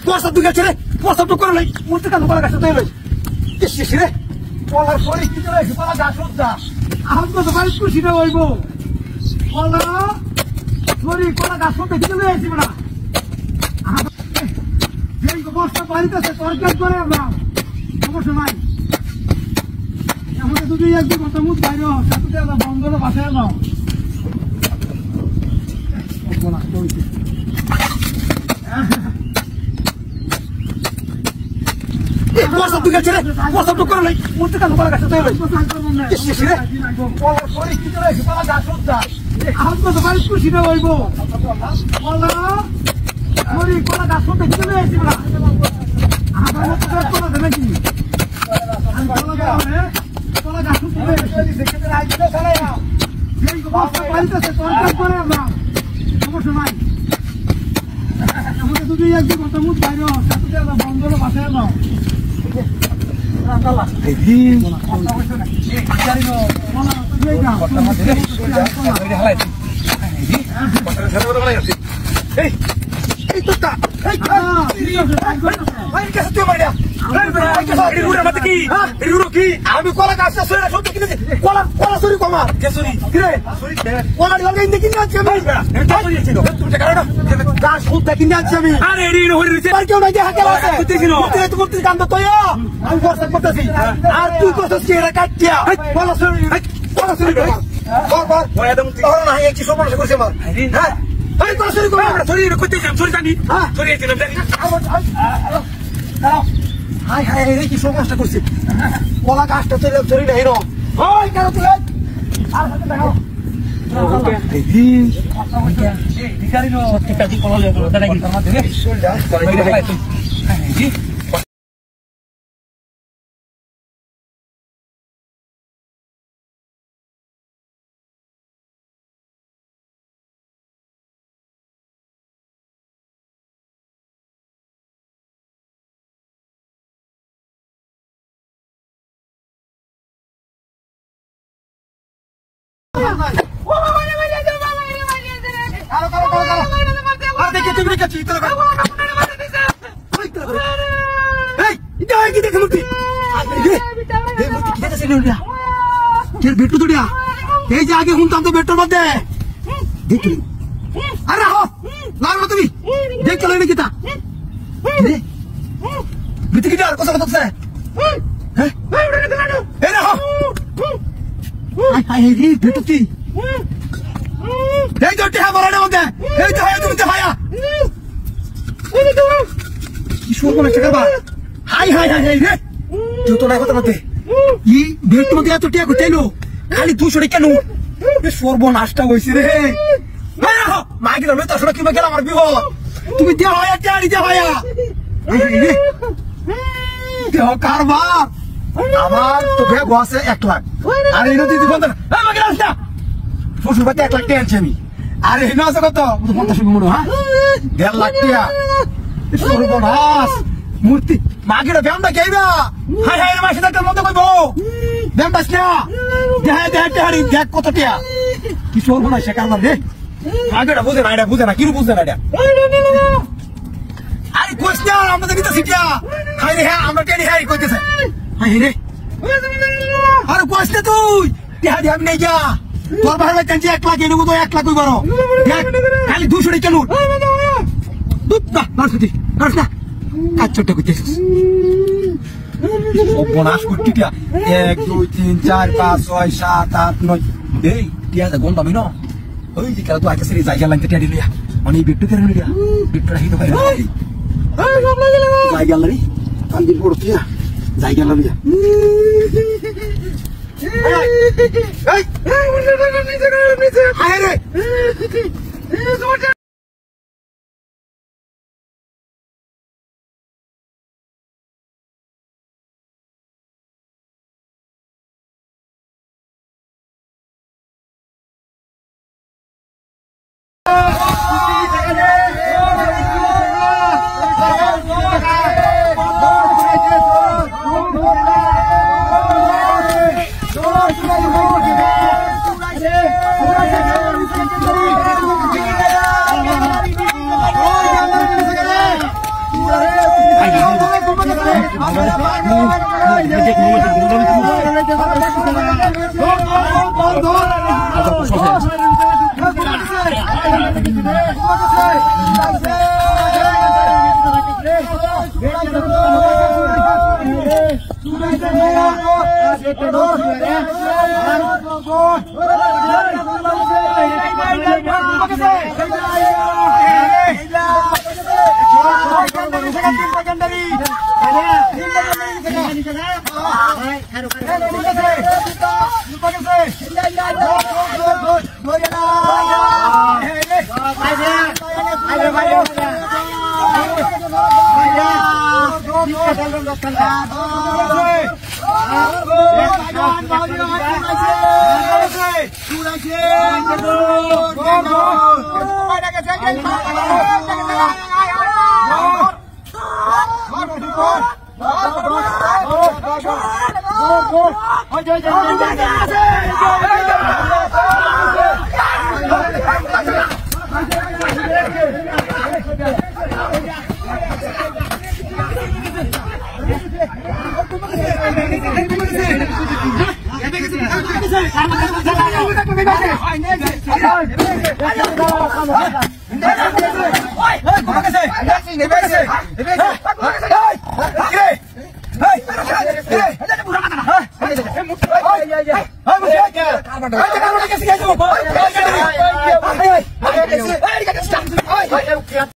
প্রস্তাব তুই গেছে রে, প্রস্তাব তো করে নাই, মরতে কেন কলা গাছটা তৈরি শেষ রে, কলার পরিস্থিতি রয়েছে, কলা গাছ হত্যা এখন কত বাড়ি খুশিটা হইব, কলা সরি কলা গাছ হত্যা কিনে রয়েছি না যে বস্তা বাড়িতেছে তরকার করে আমরা সমস্যা নাই, আমাদের দুটোই একদিন কথা মুখ বাইরে সাথে বন্ধ হলে বাসায় নাও প্রস্তাব তুই গেছে রে, প্রস্তাব তো করে নাই, মরতে কেন কলা গাছটা তৈরি শেষ রে, কলার পরিস্থিতি রয়েছে, কলা গাছ হত্যা এখন কত বাড়ি খুশিটা হইব, কলা সরি কলা গাছ হত্যা কিনে রয়েছি না আমার মতো কলা দেবে নাকি কলা গাছ বাড়িতেছে তরকার করে আমরা সমস্যা নাই, আমাদের দুটোই একদিন কথা মুখ বাইরে সাথে বন্ধ হলে বাসায় নাও আমি কলা গাছটা সত্যি কিনেছি, কলা কলা সরি কমার গাছ ফুলটা কিনে আনছি আমি, কেউ নাই কান্দ তো আমি বর্ষা করতেছি আর তুই করছিস কি এটা কাটিয়া কলা সরি কলা সরি কি সমস্যা করছে আমার হ্যাঁ কলা সরি কমার সরি করতে সরি জানি সরি হাই হাই রে কি সমস্যা করছে কলা গাছটা চলে চলি না হিরো ওই কেন তুলে আর সাথে দেখাও बेटू तो आगे हूं तो बेटो मत देख अरे हो लाग तुम्ही देख चलो किता बीती किती कसं करतो सर हे ना हो हाय हाय रे बेटू ती हे जोटी हा बराडे मध्ये हे तो हाय तुम्ही हाया किशोर कोण चक्कर बा हाय हाय हाय रे तू तो नाही होत मध्ये ई बेटू मध्ये तो टिया गुतेलो खाली 200 কেন এ সর্বনাশটা হইছে রে হ্যাঁ মাগি রবে তো আসলে কি গেল আমার বিবাহ তুমি দেও হয় টাড়ি দেও হয় দেও কারবার আমার তো ভেগ আছে 1 লাখ আর এই নদী দিবন না এ মাগি রাস্তা শ্বশুর বাড়িতে 1 লাখ টাকা আনছি আমি আর এই না আছে কত 50 মনে হ্যাঁ 1.5 লাখ টাকা সর্বনাশ মূর্তি মাগিরা ব্যামটা কেইবা হাই হাই রে মাসে একটা মত কইবো ব্যাম বাস না দেহ দেহ টাড়ি দেখ কত টিয়া কি সর বনা সে কারবার রে মাগিরা বুঝে না কি বুঝে না এটা আরে কইছ না আমাদের দিতে সিটিয়া হাই রে হ্যাঁ আমরা টেডি হাই কইতেছে হাই রে আরে কইছ না তুই দেহ দেহ আমি নাই যা তোর ভাই কাঞ্জি 1 লাখ এনেবো তো 1 লাখ কইবারো দেখ খালি 200 কেন দুপটা নারসতি নারসা কাচ্চটা কইতেছিস সর্বনাশ করতি টিয়া 1 2 3 4 5 6 7 8 9 এই টিয়া দা গন্ডা মিনো ওই যে কাল তো আইতে সেরি জায়গা লাগতে টিয়া দিলিয়া মানে বিট্টু করে নিলিয়া বিট্টু রাহিনো ভাই এই জায়গা লাগি কান্দি পড়তিয়া জায়গা লাগিয়া এই এই রে Hey,